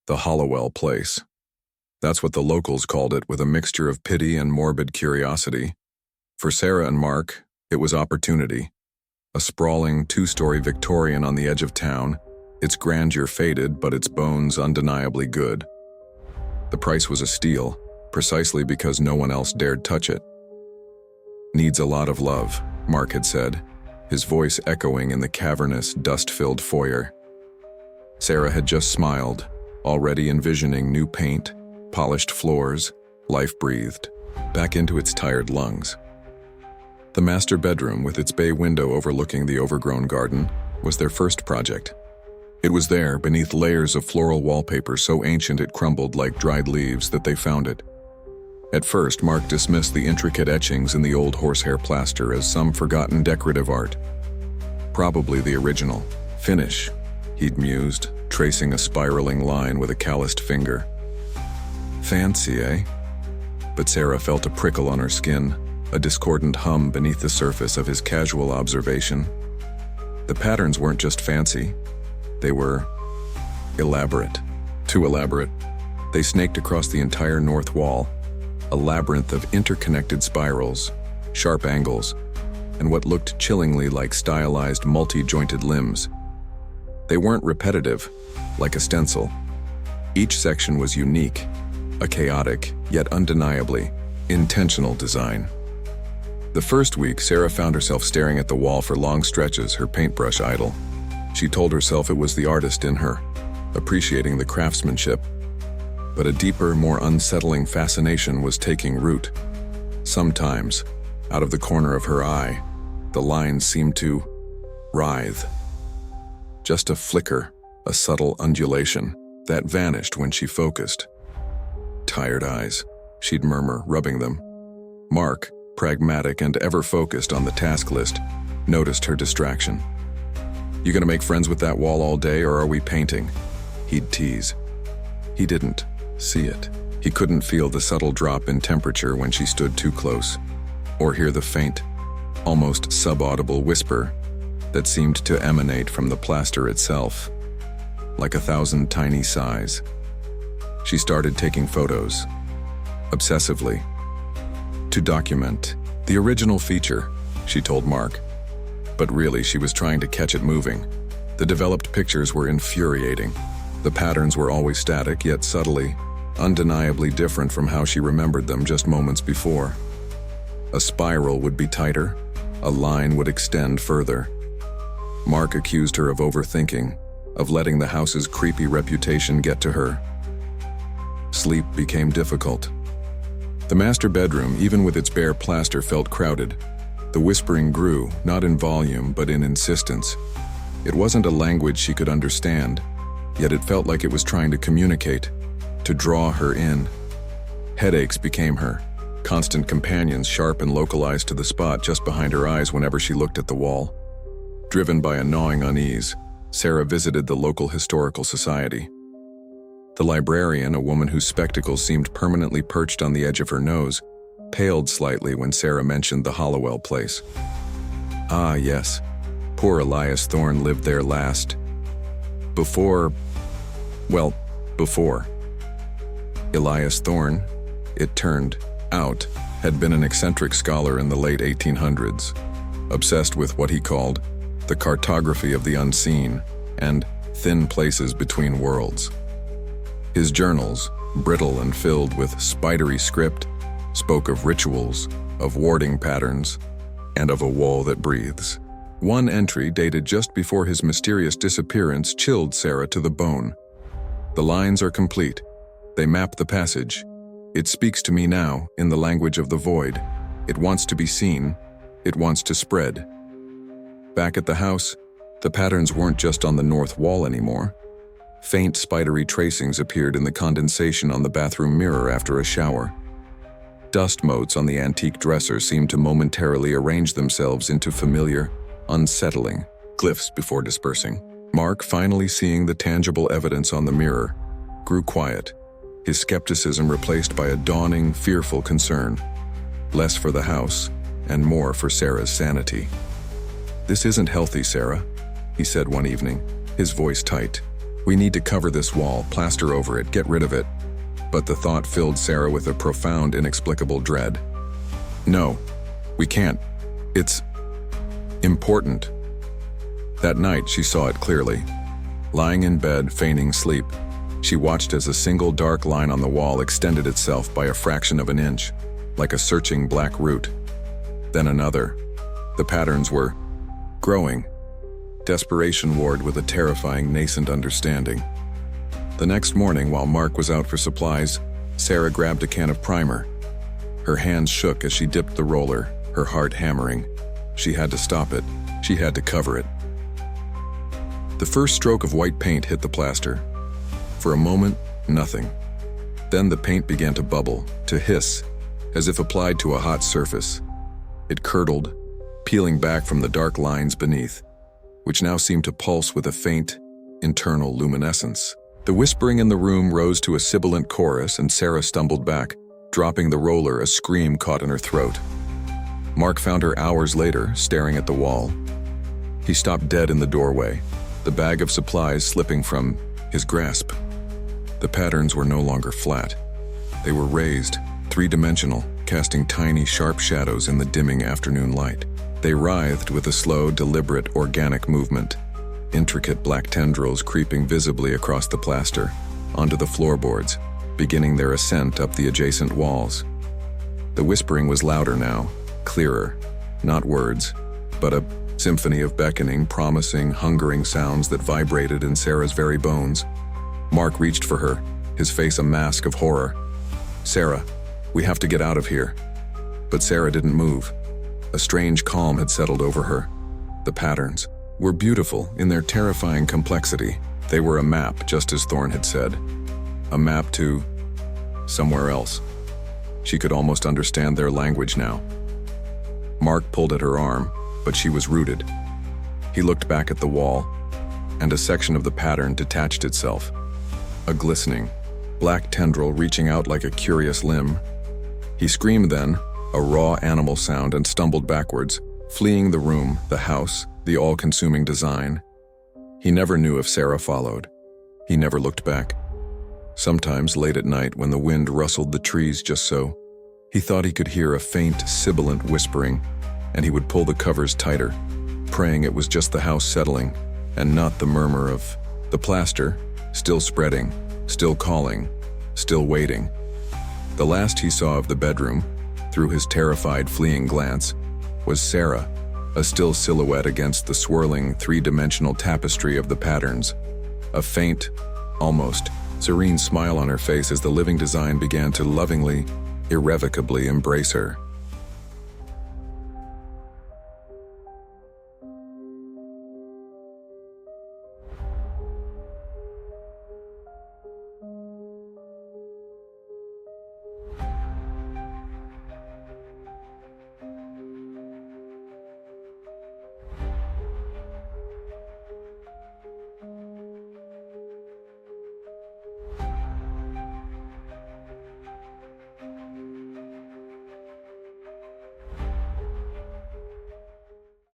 The Hollowell place. That's what the locals called it, with a mixture of pity and morbid curiosity. For Sarah and Mark, it was opportunity. A sprawling two-story Victorian on the edge of town, its grandeur faded but its bones undeniably good. The price was a steal, precisely because no one else dared touch it. "Needs a lot of love," Mark had said, his voice echoing in the cavernous, dust-filled foyer. Sarah had just smiled, already envisioning new paint, polished floors, life breathed, back into its tired lungs. The master bedroom, with its bay window overlooking the overgrown garden, was their first project. It was there, beneath layers of floral wallpaper so ancient it crumbled like dried leaves, that they found it. At first, Mark dismissed the intricate etchings in the old horsehair plaster as some forgotten decorative art. Probably the original. "Finish," he'd mused, tracing a spiraling line with a calloused finger. "Fancy, eh?" But Sarah felt a prickle on her skin, a discordant hum beneath the surface of his casual observation. The patterns weren't just fancy. They were elaborate. Too elaborate. They snaked across the entire north wall, a labyrinth of interconnected spirals, sharp angles, and what looked chillingly like stylized, multi-jointed limbs. They weren't repetitive, like a stencil. Each section was unique, a chaotic, yet undeniably intentional design. The first week, Sarah found herself staring at the wall for long stretches, her paintbrush idle. She told herself it was the artist in her, appreciating the craftsmanship. But a deeper, more unsettling fascination was taking root. Sometimes, out of the corner of her eye, the lines seemed to writhe. Just a flicker, a subtle undulation, that vanished when she focused. "Tired eyes," she'd murmur, rubbing them. Mark, pragmatic and ever focused on the task list, noticed her distraction. "You gonna make friends with that wall all day, or are we painting?" he'd tease. He didn't see it. He couldn't feel the subtle drop in temperature when she stood too close, or hear the faint, almost subaudible whisper that seemed to emanate from the plaster itself, like 1,000 tiny sighs. She started taking photos, obsessively. To document the original feature, she told Mark. But really, she was trying to catch it moving. The developed pictures were infuriating. The patterns were always static, yet subtly, undeniably different from how she remembered them just moments before. A spiral would be tighter, a line would extend further. Mark accused her of overthinking, of letting the house's creepy reputation get to her. Sleep became difficult. The master bedroom, even with its bare plaster, felt crowded. The whispering grew, not in volume, but in insistence. It wasn't a language she could understand, yet it felt like it was trying to communicate, to draw her in. Headaches became her, constant companions, sharp and localized to the spot just behind her eyes whenever she looked at the wall. Driven by a gnawing unease, Sarah visited the local historical society. The librarian, a woman whose spectacles seemed permanently perched on the edge of her nose, paled slightly when Sarah mentioned the Hollowell place. Ah, yes. Poor Elias Thorne lived there last. Before. Elias Thorne, it turned out, had been an eccentric scholar in the late 1800s, obsessed with what he called the cartography of the unseen and thin places between worlds. His journals, brittle and filled with spidery script, spoke of rituals, of warding patterns, and of a wall that breathes. One entry, dated just before his mysterious disappearance, chilled Sarah to the bone. "The lines are complete. They map the passage. It speaks to me now, in the language of the void. It wants to be seen. It wants to spread." Back at the house, the patterns weren't just on the north wall anymore. Faint, spidery tracings appeared in the condensation on the bathroom mirror after a shower. Dust motes on the antique dresser seemed to momentarily arrange themselves into familiar, unsettling glyphs before dispersing. Mark, finally seeing the tangible evidence on the mirror, grew quiet, his skepticism replaced by a dawning, fearful concern. Less for the house, and more for Sarah's sanity. "This isn't healthy, Sarah," he said one evening, his voice tight. We need to cover this wall, plaster over it, get rid of it. But the thought filled Sarah with a profound, inexplicable dread. No, we can't. It's important. That night, she saw it clearly. Lying in bed, feigning sleep, she watched as a single dark line on the wall extended itself by a fraction of an inch, like a searching black root. Then another. The patterns were growing. Desperation warred with a terrifying nascent understanding. The next morning, while Mark was out for supplies, Sarah grabbed a can of primer. Her hands shook as she dipped the roller, her heart hammering. She had to stop it. She had to cover it. The first stroke of white paint hit the plaster. For a moment, nothing. Then the paint began to bubble, to hiss, as if applied to a hot surface. It curdled, peeling back from the dark lines beneath, which now seemed to pulse with a faint, internal luminescence. The whispering in the room rose to a sibilant chorus, and Sarah stumbled back, dropping the roller, a scream caught in her throat. Mark found her hours later, staring at the wall. He stopped dead in the doorway, the bag of supplies slipping from his grasp. The patterns were no longer flat. They were raised, three-dimensional, casting tiny, sharp shadows in the dimming afternoon light. They writhed with a slow, deliberate, organic movement, intricate black tendrils creeping visibly across the plaster, onto the floorboards, beginning their ascent up the adjacent walls. The whispering was louder now, clearer, not words, but a symphony of beckoning, promising, hungering sounds that vibrated in Sarah's very bones. Mark reached for her, his face a mask of horror. "Sarah, we have to get out of here." But Sarah didn't move. A strange calm had settled over her. The patterns were beautiful in their terrifying complexity. They were a map, just as Thorne had said. A map to somewhere else. She could almost understand their language now. Mark pulled at her arm, but she was rooted. He looked back at the wall, and a section of the pattern detached itself. A glistening, black tendril reaching out like a curious limb. He screamed then, a raw animal sound, and stumbled backwards, fleeing the room, the house, the all-consuming design. He never knew if Sarah followed. He never looked back. Sometimes, late at night, when the wind rustled the trees just so, he thought he could hear a faint, sibilant whispering, and he would pull the covers tighter, praying it was just the house settling, and not the murmur of the plaster, still spreading, still calling, still waiting. The last he saw of the bedroom, through his terrified, fleeing glance, was Sarah, a still silhouette against the swirling, three-dimensional tapestry of the patterns. A faint, almost serene smile on her face as the living design began to lovingly, irrevocably embrace her.